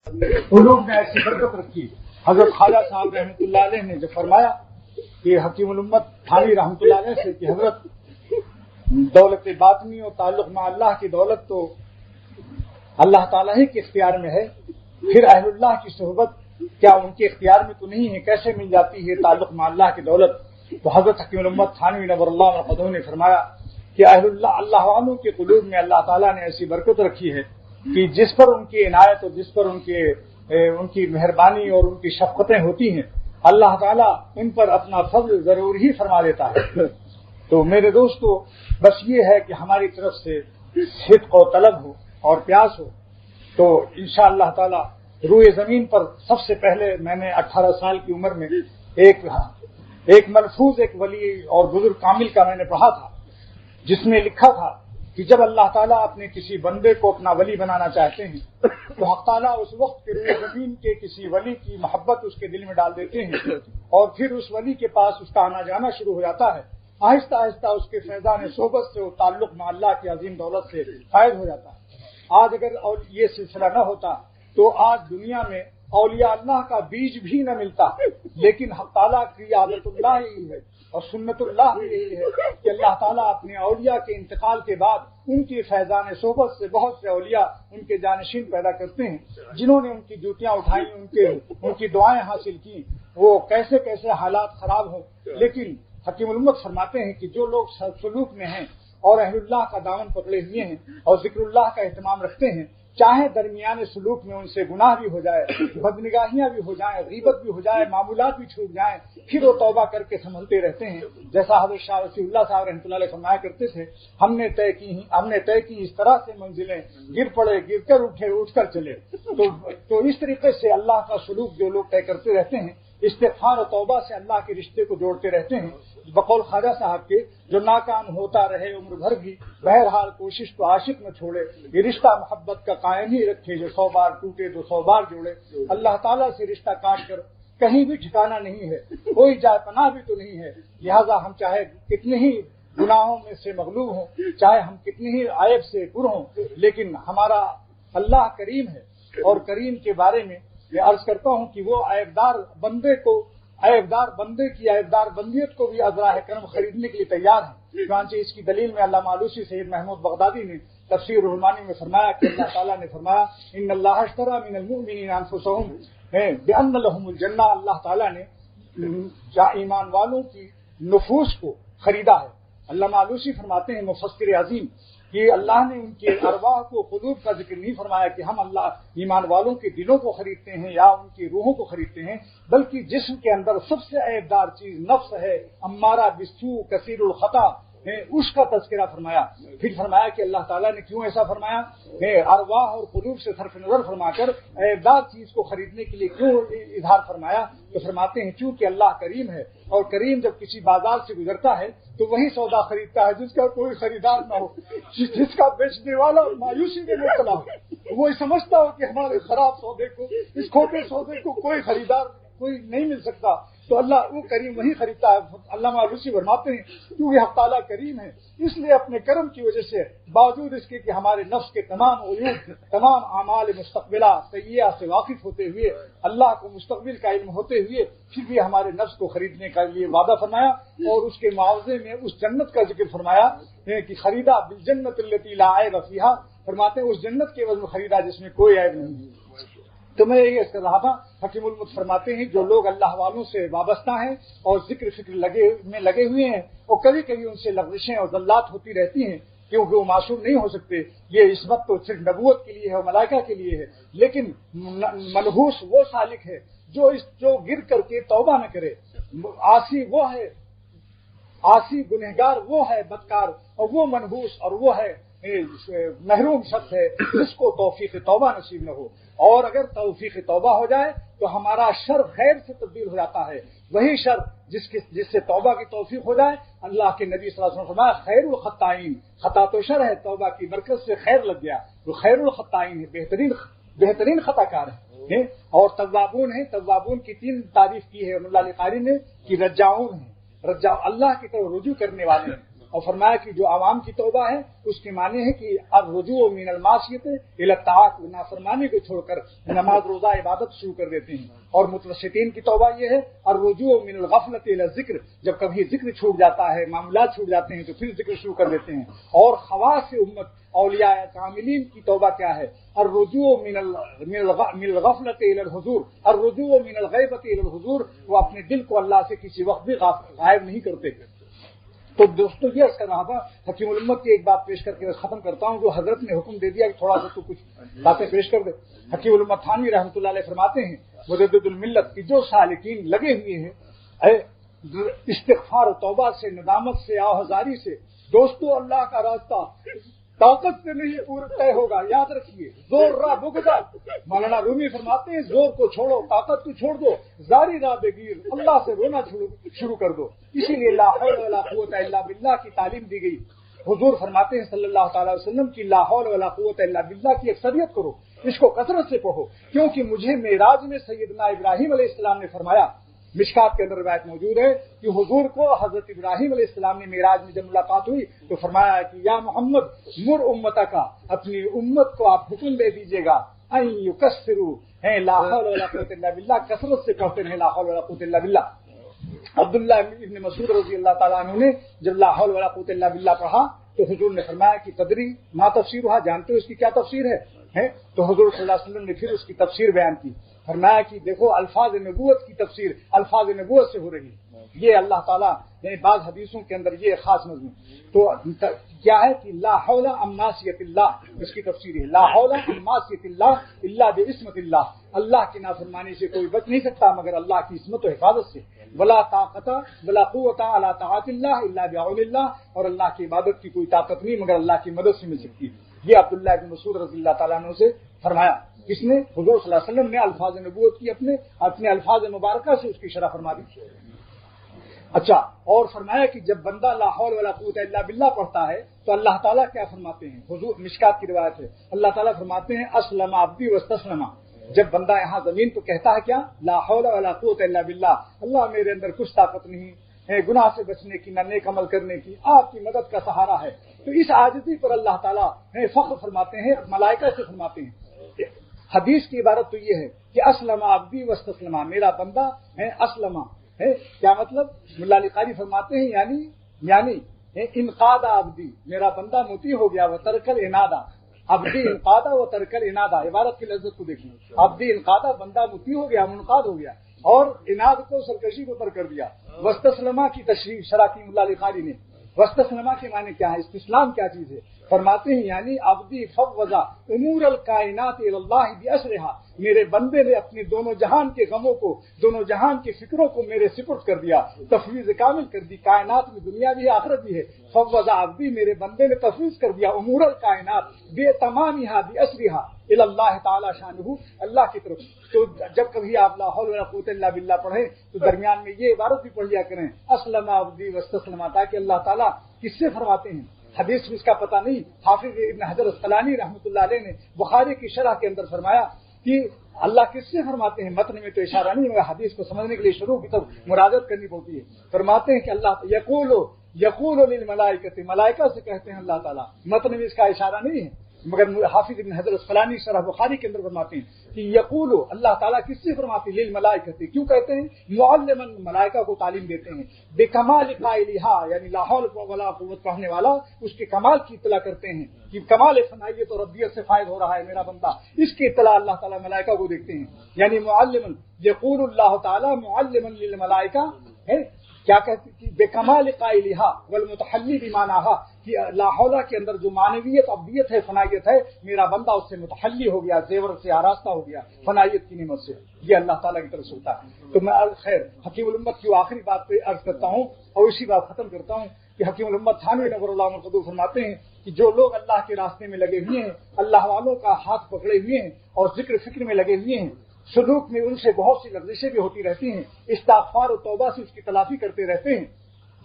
قلوب نے ایسی برکت رکھی. حضرت خواجہ صاحب رحمۃ اللہ علیہ نے جو فرمایا کہ حکیم الامت تھانوی رحمۃ اللہ علیہ سے کہ حضرت دولت باطنی اور تعلق مع اللہ کی دولت تو اللہ تعالیٰ ہی کے اختیار میں ہے، پھر اہل اللہ کی صحبت کیا ان کے اختیار میں تو نہیں ہے؟ کیسے مل جاتی ہے تعلق مع اللہ کی دولت؟ تو حضرت حکیم الامت تھانوی نور اللہ مرقدہ نے فرمایا کہ اہل اللہ والوں کے قلوب میں اللہ تعالیٰ نے ایسی برکت رکھی ہے کہ جس پر ان کی عنایت اور جس پر ان کی مہربانی اور ان کی شفقتیں ہوتی ہیں، اللہ تعالیٰ ان پر اپنا فضل ضرور ہی فرما دیتا ہے. تو میرے دوستو، بس یہ ہے کہ ہماری طرف سے صدق و طلب ہو اور پیاس ہو تو انشاءاللہ تعالیٰ روئے زمین پر سب سے پہلے میں نے 18 سال کی عمر میں ایک ملفوظ ایک ولی اور بزرگ کامل کا میں نے پڑھا تھا، جس میں لکھا تھا کہ جب اللہ تعالیٰ اپنے کسی بندے کو اپنا ولی بنانا چاہتے ہیں تو حق تعالیٰ اس وقت کے روئے زمین کے کسی ولی کی محبت اس کے دل میں ڈال دیتے ہیں اور پھر اس ولی کے پاس اس کا آنا جانا شروع ہو جاتا ہے. آہستہ آہستہ اس کے فیضان صحبت سے وہ تعلق مع اللہ کی عظیم دولت سے فائد ہو جاتا ہے. آج اگر یہ سلسلہ نہ ہوتا تو آج دنیا میں اولیاء اللہ کا بیج بھی نہ ملتا، لیکن حق تعالیٰ کی عادت اللہ یہی ہے اور سنت اللہ بھی یہی ہے کہ اللہ تعالیٰ اپنے اولیاء کے انتقال کے بعد ان کی فیضان صحبت سے بہت سے اولیاء ان کے جانشین پیدا کرتے ہیں، جنہوں نے ان کی جوتیاں اٹھائیں، ان کی دعائیں حاصل کی، وہ کیسے کیسے حالات خراب ہوں. لیکن حکیم الامت فرماتے ہیں کہ جو لوگ سلوک میں ہیں اور اہل اللہ کا دامن پکڑے ہوئے ہیں اور ذکر اللہ کا اہتمام رکھتے ہیں، چاہے درمیان سلوک میں ان سے گناہ بھی ہو جائے، بدنگاہیاں بھی ہو جائیں، غیبت بھی ہو جائے، معمولات بھی چھوٹ جائیں، پھر وہ توبہ کر کے سنبھلتے رہتے ہیں. جیسا حضرت شاہ ولی اللہ صاحب رحمۃ اللہ علیہ فرمایا کرتے تھے، ہم نے طے کی اس طرح سے منزلیں، گر پڑے گر کر اٹھے اٹھ کر چلے. تو اس طریقے سے اللہ کا سلوک جو لوگ طے کرتے رہتے ہیں، استغفار و توبہ سے اللہ کے رشتے کو جوڑتے رہتے ہیں. بقول خواجہ صاحب کے، جو ناکام ہوتا رہے عمر بھر بھی، بہرحال کوشش تو عاشق نہ چھوڑے، یہ رشتہ محبت کا قائم ہی رکھے، جو 100 بار ٹوٹے تو 100 بار جوڑے. اللہ تعالیٰ سے رشتہ کاٹ کر کہیں بھی ٹھکانا نہیں ہے، کوئی جائے پناہ بھی تو نہیں ہے. لہذا ہم چاہے کتنے ہی گناہوں میں سے مغلوب ہوں، چاہے ہم کتنے ہی عیب سے پر ہوں، لیکن ہمارا اللہ کریم ہے. اور کریم کے بارے میں میں عرض کرتا ہوں کہ وہ عیبدار بندے کی عیبدار بندیت کو بھی ازراہ کرم خریدنے کے لیے تیار ہیں. چنانچہ اس کی دلیل میں علامہ آلوسی سید محمود بغدادی نے تفسیر الرحمانی میں فرمایا کہ اللہ تعالیٰ نے فرمایا ان اللہ اشتری من المؤمنین انفسهم بان لهم الجنہ، اللہ تعالیٰ نے ایمان والوں کی نفوس کو خریدا ہے. علامہ آلوسی فرماتے ہیں مفسر عظیم کہ اللہ نے ان کے ارواح کو، قلوب کا ذکر نہیں فرمایا کہ ہم اللہ ایمان والوں کے دلوں کو خریدتے ہیں یا ان کی روحوں کو خریدتے ہیں، بلکہ جسم کے اندر سب سے عیبدار چیز نفس ہے، امارہ بالسوء کثیر الخطا، اس کا تذکرہ فرمایا. پھر فرمایا کہ اللہ تعالیٰ نے کیوں ایسا فرمایا، ارواح اور قلوب سے صرف نظر فرما کر عیبدار چیز کو خریدنے کے لیے کیوں اظہار فرمایا؟ تو فرماتے ہیں چونکہ اللہ کریم ہے، اور کریم جب کسی بازار سے گزرتا ہے تو وہی سودا خریدتا ہے جس کا کوئی خریدار نہ ہو، جس کا بیچنے والا مایوسی میں مبتلا ہو. وہ سمجھتا ہو کہ ہمارے خراب سودے کو، اس کھوٹے سودے کو کوئی خریدار کوئی نہیں مل سکتا، تو اللہ وہ کریم وہی خریدتا ہے. علامہ آلوسی فرماتے ہیں کیونکہ حق تعالیٰ کریم ہے، اس لیے اپنے کرم کی وجہ سے باوجود اس کے کہ ہمارے نفس کے تمام عیوب، تمام اعمال مستقبلہ سیئہ سے واقف ہوتے ہوئے، اللہ کو مستقبل کا علم ہوتے ہوئے، پھر بھی ہمارے نفس کو خریدنے کا لیے وعدہ فرمایا اور اس کے معاوضے میں اس جنت کا ذکر فرمایا کہ خریدا بالجنت التی لا عیب فیہا، فرماتے ہیں اس جنت کے عوض خریدا جس میں کوئی عیب نہیں. تو میں یہ کر رہا تھا، حکیم الامت فرماتے ہیں جو لوگ اللہ والوں سے وابستہ ہیں اور ذکر فکر لگے ہوئے ہیں، اور کبھی کبھی ان سے لغزشیں اور ذلات ہوتی رہتی ہیں کیونکہ وہ معصوم نہیں ہو سکتے. یہ عصمت تو صرف نبوت کے لیے ہے اور ملائکہ کے لیے ہے، لیکن منحوس وہ سالک ہے جو گر کر کے توبہ نہ کرے. عاصی گنہگار وہ ہے بدکار، اور وہ منحوس اور وہ ہے محروم شخص ہے جس کو توفیق توبہ نصیب نہ ہو. اور اگر توفیق توبہ ہو جائے تو ہمارا شر خیر سے تبدیل ہو جاتا ہے. وہی شر جس سے توبہ کی توفیق ہو جائے، اللہ کے نبی صلی اللہ علیہ وسلم فرمایا خیر الخطائین، خطا تو شر ہے، توبہ کی برکت سے خیر لگ گیا، وہ خیر الخطائین ہے، بہترین خطا کار ہے. اور توابون ہیں، توابون کی 3 تعریف کی ہے اللہ علیہ قاری نے کہ رجاؤن ہیں، اللہ کی طرف رجوع کرنے والے ہیں. اور فرمایا کہ جو عوام کی توبہ ہے اس کے معنی ہے کہ الرجوع من المعصیت الی الطاعت، نافرمانی کو چھوڑ کر نماز روزہ عبادت شروع کر دیتے ہیں. اور متوسطین کی توبہ یہ ہے الرجوع من الغفلۃ الی الذکر، جب کبھی ذکر چھوٹ جاتا ہے، معاملات چھوٹ جاتے ہیں تو پھر ذکر شروع کر دیتے ہیں. اور خواص امت اولیاء کاملین کی توبہ کیا ہے؟ الرجوع من الغفلۃ الی الحضور، الرجوع من الغیبۃ الی الحضور، وہ اپنے دل کو اللہ سے کسی وقت بھی غائب نہیں کرتے. تو دوستو یہ عرض کر رہا تھا، حکیم الامت کی ایک بات پیش کر کے ختم کرتا ہوں. جو حضرت نے حکم دے دیا کہ تھوڑا سا تو کچھ باتیں پیش کر دے. حکیم الامت تھانوی رحمۃ اللہ علیہ فرماتے ہیں مجدد الملت کی جو سالکین لگے ہوئے ہیں استغفار و توبہ سے، ندامت سے، آہذاری سے، دوستو اللہ کا راستہ طاقت سے نہیں طے ہوگا، یاد رکھیے. زور راہ بگدا، مولانا رومی فرماتے ہیں زور کو چھوڑو، طاقت کو چھوڑ دو، زاری راہ بگیر، اللہ سے رونا شروع کر دو. اسی لیے لا حول ولا قوت الا باللہ کی تعلیم دی گئی. حضور فرماتے ہیں صلی اللہ تعالی وسلم کی لا حول ولا قوت الا باللہ کی اکثریت کرو، اس کو کثرت سے پڑھو، کیونکہ مجھے معراج میں سیدنا ابراہیم علیہ السلام نے فرمایا، مشکات کے اندر روایت موجود ہے کہ حضور کو حضرت ابراہیم علیہ السلام نے معراج میں جب ملاقات ہوئی تو فرمایا کہ یا محمد مر امتا کا، اپنی امت کو آپ حکم دے دیجیے گا ان یکثروا لا حول ولا قوت الا باللہ، کثرت سے کہتے ہیں لا حول ولا قوت الا باللہ. عبداللہ ابن مسعود رضی اللہ تعالیٰ عنہ نے جب لا حول ولا قوت الا باللہ پڑھا تو حضور نے فرمایا کہ تدری ما تفسیر ہوا، جانتے ہو اس کی کیا تفسیر ہے؟ تو حضور صلی اللہ علیہ وسلم نے پھر اس کی تفسیر بیان کی. فرمایا کہ دیکھو الفاظ نبوت کی تفسیر الفاظ نبوت سے ہو رہی ہے. یہ اللہ تعالیٰ نے بعض حدیثوں کے اندر یہ خاص مضمون تو کیا ہے کہ لا حول عن معصیت اللہ، اس کی تفسیر ہے لا حول عن معصیت اللہ الا بعصمت اللہ، اللہ کی نافرمانی سے کوئی بچ نہیں سکتا مگر اللہ کی عصمت و حفاظت سے. ولا طاقت ولا قوت علی طاعت اللہ الا بعون اللہ، اور اللہ کی عبادت کی کوئی طاقت نہیں مگر اللہ کی مدد سے مل سکتی. یہ عبداللہ ابن مسعود رضی اللہ تعالیٰ عنہ سے فرمایا. کس نے؟ حضور صلی اللہ علیہ وسلم نے الفاظ نبوت کی اپنے الفاظ مبارکہ سے اس کی شرح فرما دی. اچھا، اور فرمایا کہ جب بندہ لا حول ولا قوت الا باللہ پڑھتا ہے تو اللہ تعالیٰ کیا فرماتے ہیں؟ حضور مشکات کی روایت ہے، اللہ تعالیٰ فرماتے ہیں اسلم عبدی واستسلم. جب بندہ یہاں زمین تو کہتا ہے کیا؟ لا حول ولا قوت الا باللہ، اللہ میرے اندر کچھ طاقت نہیں ہے گناہ سے بچنے کی، نہ نیک عمل کرنے کی، آپ کی مدد کا سہارا ہے. تو اس عاجزی پر اللہ تعالیٰ فخر فرماتے ہیں، ملائکہ سے فرماتے ہیں. حدیث کی عبارت تو یہ ہے کہ اسلم عبدی واستسلم، میرا بندہ ہے اسلم ہے. کیا مطلب؟ ملا علی قاری فرماتے ہیں یعنی انقاد عبدی، میرا بندہ مطیع ہو گیا، وہ ترکل انادا، عبدی انقادہ و ترکل انادا. عبارت کی لذت کو دیکھیں، عبدی انقادہ، بندہ مطیع ہو گیا، منقاد ہو گیا، اور اناد کو سرکشی کو ترک کر دیا. واستسلم کی تشریح شرح کی ملا علی قاری نے. واستسلم کے معنی کیا ہے؟ استسلام کیا چیز ہے؟ فرماتے ہیں یعنی عبدی فوض امور الکائنات الی اللہ باسرها، میرے بندے نے اپنی دونوں جہان کے غموں کو، دونوں جہان کی فکروں کو میرے سپرد کر دیا، تفویض کامل کر دی. کائنات میں دنیا بھی ہے آخرت بھی ہے. فوض عبدی، میرے بندے نے تفویض کر دیا امور الکائنات بتمامها باسرها الی اللہ تعالی شانہ، اللہ کی طرف. تو جب کبھی آپ لا حول ولا قوت الا باللہ پڑھیں تو درمیان میں یہ عبارت بھی پڑھ لیا کریں اسلم عبدی واستسلم، تاکہ اللہ تعالیٰ کس سے فرماتے ہیں. حدیث میں اس کا پتہ نہیں. حافظ ابن حجر اسقلانی رحمۃ اللہ علیہ نے بخاری کی شرح کے اندر فرمایا کہ اللہ کس سے فرماتے ہیں. متن میں تو اشارہ نہیں مگر حدیث کو سمجھنے کے لیے شروع کی طرف مراجعت کرنی پڑتی ہے. فرماتے ہیں کہ اللہ یقول للملائکۃ، ملائکہ سے کہتے ہیں اللہ تعالیٰ. متن میں اس کا اشارہ نہیں ہے مگر حافظ ابن حجر اسقلانی شرح بخاری کے اندر فرماتے ہیں کہ یقول، اللہ تعالیٰ کس سے فرماتے ہیں؟ للملائکۃ. کیوں کہتے ہیں؟ معلما، ملائکہ کو تعلیم دیتے ہیں. بکمال قائلھا، یعنی لا حول ولا قوت پڑھنے والا اس کے کمال کی اطلاع کرتے ہیں کہ کمال فنائیت اور ربیت سے فائد ہو رہا ہے میرا بندہ، اس کی اطلاع اللہ تعالیٰ ملائکہ کو دیکھتے ہیں. یعنی معلما، یقول اللہ تعالیٰ معلما للملائکہ ہے. کیا کہتے ہیں؟ بے کمال قائلھا والمتحلی بمعناھا، کہ لا حول کے اندر جو معنویت ابدیت ہے، فنائیت ہے، میرا بندہ اس سے متحلی ہو گیا، زیور سے آراستہ ہو گیا فنائیت کی نعمت سے. یہ اللہ تعالیٰ کی طرف سے ہوتا ہے. تو میں خیر حکیم الامت کی آخری بات پہ عرض کرتا ہوں اور اسی بات ختم کرتا ہوں کہ حکیم الامت تھانوی نور اللہ مرقدو فرماتے ہیں کہ جو لوگ اللہ کے راستے میں لگے ہوئے ہیں، اللہ والوں کا ہاتھ پکڑے ہوئے ہیں اور ذکر فکر میں لگے ہوئے ہیں، سلوک میں ان سے بہت سی لغزشیں بھی ہوتی رہتی ہیں، استغفار و توبہ سے اس کی تلافی کرتے رہتے ہیں.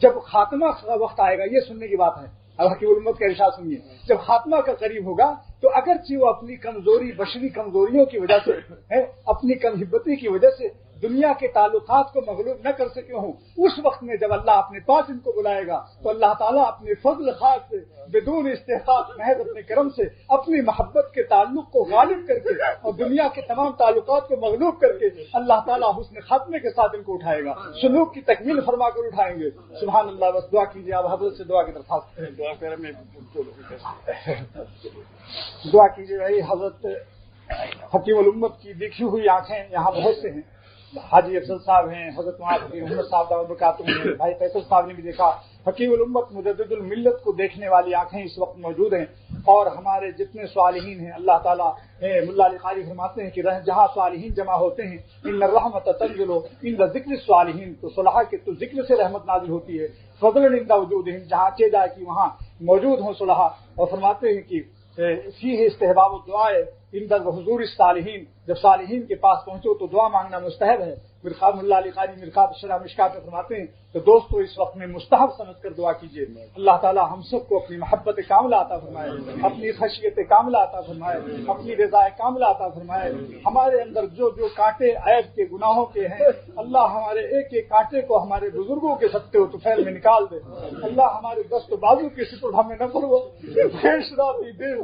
جب خاتمہ کا وقت آئے گا، یہ سننے کی بات ہے، اب حکیم الامت کا ارشاد سنیے، جب خاتمہ کا قریب ہوگا تو اگرچہ وہ اپنی کمزوری، بشری کمزوریوں کی وجہ سے، اپنی کم ہبتی کی وجہ سے دنیا کے تعلقات کو مغلوب نہ کر سکے ہوں، اس وقت میں جب اللہ اپنے پاس ان کو بلائے گا تو اللہ تعالیٰ اپنے فضل خاص سے بدون استحقاق محض اپنے کرم سے اپنی محبت کے تعلق کو غالب کر کے اور دنیا کے تمام تعلقات کو مغلوب کر کے اللہ تعالیٰ حسن خاتمے کے ساتھ ان کو اٹھائے گا، سلوک کی تکمیل فرما کر اٹھائیں گے۔ سبحان اللہ۔ بس دعا کیجیے، آپ حضرت سے دعا کی درخواست کریں۔ دعا کیجیے بھائی، حضرت حکیم الامت کی دیکھی ہوئی آنکھیں یہاں بہت سے ہیں، حاجی افضل صاحب ہیں، حضرت محمد صاحب دعوت برکاتہ ہیں، بھائی فیصل صاحب نے بھی دیکھا، حکیم الامت مجدد الملت کو دیکھنے والی آنکھیں اس وقت موجود ہیں، اور ہمارے جتنے صالحین ہیں اللہ تعالیٰ ملا علی قاری فرماتے ہیں کہ جہاں صالحین جمع ہوتے ہیں ان الرحمت تنزل ان ذکر الصالحین، تو صلاح کے تو ذکر سے رحمت نازل ہوتی ہے، فضل عند وجودہم، جہاں چے جائے کہ وہاں موجود ہوں صلاح، اور فرماتے ہیں کہ فیہ استحباب الدعاء عند حضور الصالحین، جب صالحین کے پاس پہنچو تو دعا مانگنا مستحب ہے۔ مرقات ملا علی قاری مرقات شرح مشکات میں فرماتے ہیں تو دوستو اس وقت میں مستحب سمجھ کر دعا کیجیے، اللہ تعالی ہم سب کو اپنی محبت کاملہ عطا فرمائے، اپنی خشیت کاملہ عطا فرمائے، اپنی رضا کاملہ عطا فرمائے، ہمارے اندر جو جو کانٹے عیب کے گناہوں کے ہیں اللہ ہمارے ایک ایک کانٹے کو ہمارے بزرگوں کے سطح و طفیل میں نکال دے، اللہ ہمارے دست و بازو کے سطح ہمیں نہ پڑو، خیش راتی دل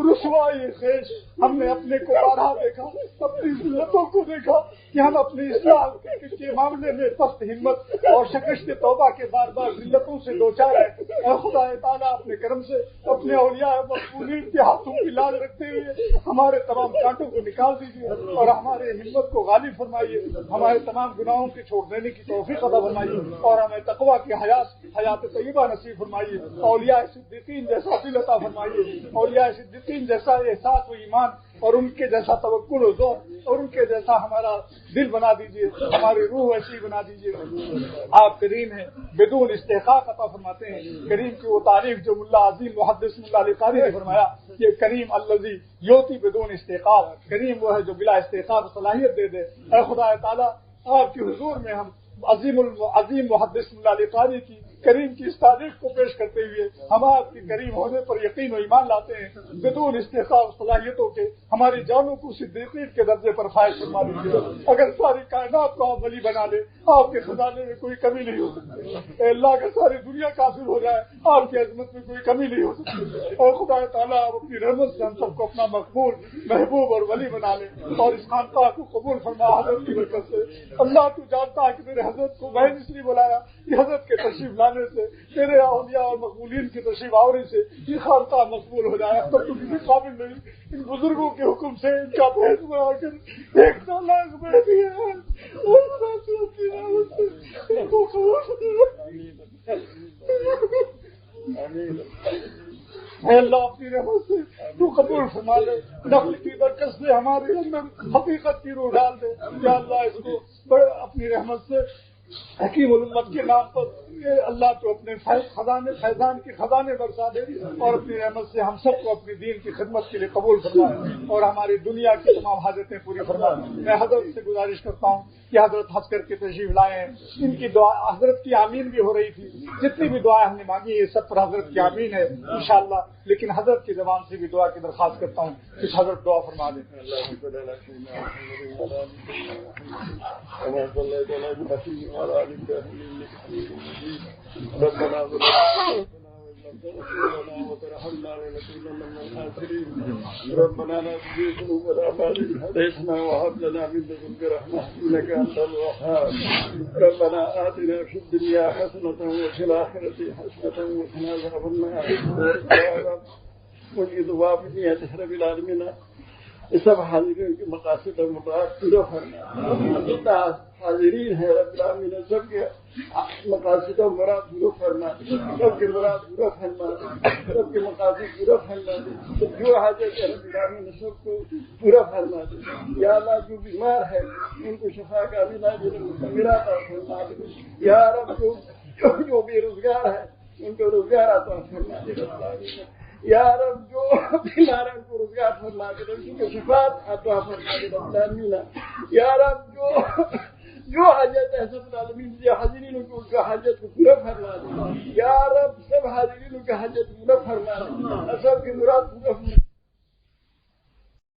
رسوائی خیش، ہم نے اپنے کو بارہا دیکھا، اپنی ذلتوں کو دیکھا کہ ہم اپنی اصلاح کے معاملے میں پست ہمت اور شکست توبہ کے بار بار ذلتوں سے دوچار ہے، اے خدا تعالیٰ اپنے کرم سے اپنے اولیاء مقبولین کے ہاتھوں کی لاج رکھتے ہوئے ہمارے تمام کانٹوں کو نکال دیجیے اور ہمارے ہمت کو غالب فرمائیے، ہمارے تمام گناہوں کے چھوڑ دینے کی توفیق عطا فرمائیے اور ہمیں تقویٰ کی حیات طیبہ نصیب فرمائیے، اولیاء صدیقین جیسا دل عطا فرمائیے، اولیاء صدیقین جیسا احساس و ایمان اور ان کے جیسا توکل و ذوق اور ان کے جیسا ہمارا دل بنا دیجیے، ہماری روح ایسی بنا دیجیے۔ آپ کریم ہیں، بدون استحقاق عطا فرماتے ہیں، کریم کی وہ تعریف جو ملا عظیم محدث ملا علی قاری نے فرمایا، یہ کریم الذی یوتی بدون استحقاق، کریم وہ ہے جو بلا استحقاق صلاحیت دے دے۔ اے خدا تعالیٰ آپ کے حضور میں ہم عظیم محدث ملا علی قاری کی کریم کی اس تعریف کو پیش کرتے ہوئے ہم آپ کی کریم ہونے پر یقین و ایمان لاتے ہیں، بدون استحقاق صلاحیتوں کے ہماری جانوں کو صدیقین کے درجے پر فائز فرما دیجیے۔ اگر ساری کائنات کو آپ ولی بنا لیں آپ کے خزانے میں کوئی کمی نہیں ہو سکتی، اے اللہ اگر ساری دنیا کافر ہو جائے آپ کی عظمت میں کوئی کمی نہیں ہو سکتی، اور خدا تعالیٰ آپ اپنی رحمت سے ہم سب کو اپنا مقبول محبوب اور ولی بنا لیں اور اس خانقاہ کو قبول فرما حضرت کی برکت سے۔ اللہ تو جانتا ہے کہ میرے حضرت کو میں اس لیے بلایا کہ حضرت کے تشریف لانے سے تیرے اولیاء اور مقبولین کی تشریف آوری سے یہ خانقاہ مقبول ہو جائے، اب تک تو کسی قابل نہیں، ان بزرگوں کے حکم سے ان کا بھیس بنا کر ایک لاکھ بیٹھی ہے اے اللہ اپنی رحمت سے تو قبول فرما لے، نقل کی برکت سے ہمارے اندر حقیقت کی روح ڈال دے، یا اللہ اس کو بڑے اپنی رحمت سے حکیم الامت کے نام پر اللہ تو اپنے فیضان کے خزانے برسا دے اور اپنی رحمت سے ہم سب کو اپنی دین کی خدمت کے لیے قبول فرمائے اور ہماری دنیا کی تمام حاجتیں پوری فرمائے۔ میں حضرت سے گزارش کرتا ہوں کہ حضرت ہنس کر کے تشریف لائے ہیں، ان کی دعا حضرت کی آمین بھی ہو رہی تھی، جتنی بھی دعائیں ہم نے مانگی یہ سب پر حضرت کی آمین ہے انشاءاللہ، لیکن حضرت کی زبان سے بھی دعا کی درخواست کرتا ہوں کہ حضرت دعا فرما دیں۔ ربنا وترحمنا ونكون من الخاسرين ربنا لا تزغ قلوبنا بعد إذ هديتنا وهب لنا من لدنك رحمة إنك أنت الوهاب ربنا آتنا في الدنيا حسنة وفي الآخرة حسنة وقنا عذاب النار يا رب مجد وافقية رب العالمين سب حاضرین کے مقاصد اور مراد پورا فرما، جتنا حاضرین ہے رب العالمین سب کے مقاصد اور مراد پورا فرما، سب کے مراد پورا فرما، سب کے مقاصد پورا فرما دے، جو حاجت ہے رب العالمین سب کو پورا فرما دے، یا اللہ جو بیمار ہے ان کو شفا کا علاج عطا فرما دے، یا رب جو بے روزگار ہے ان کو روزگار عطا فرما دے، یا رب جو بیمار ہیں ان کو روزگار فرما دے، ان کو شفاعت عطا فرما دے رب العالمین، یا رب جو حاجت ہے سب العالمین جو حاضرین کو ان کا حاجت کو پورا فرما دے، یا رب سب حاضرین کا حاجت پورا فرما دے، سب کی مراد پورا فرما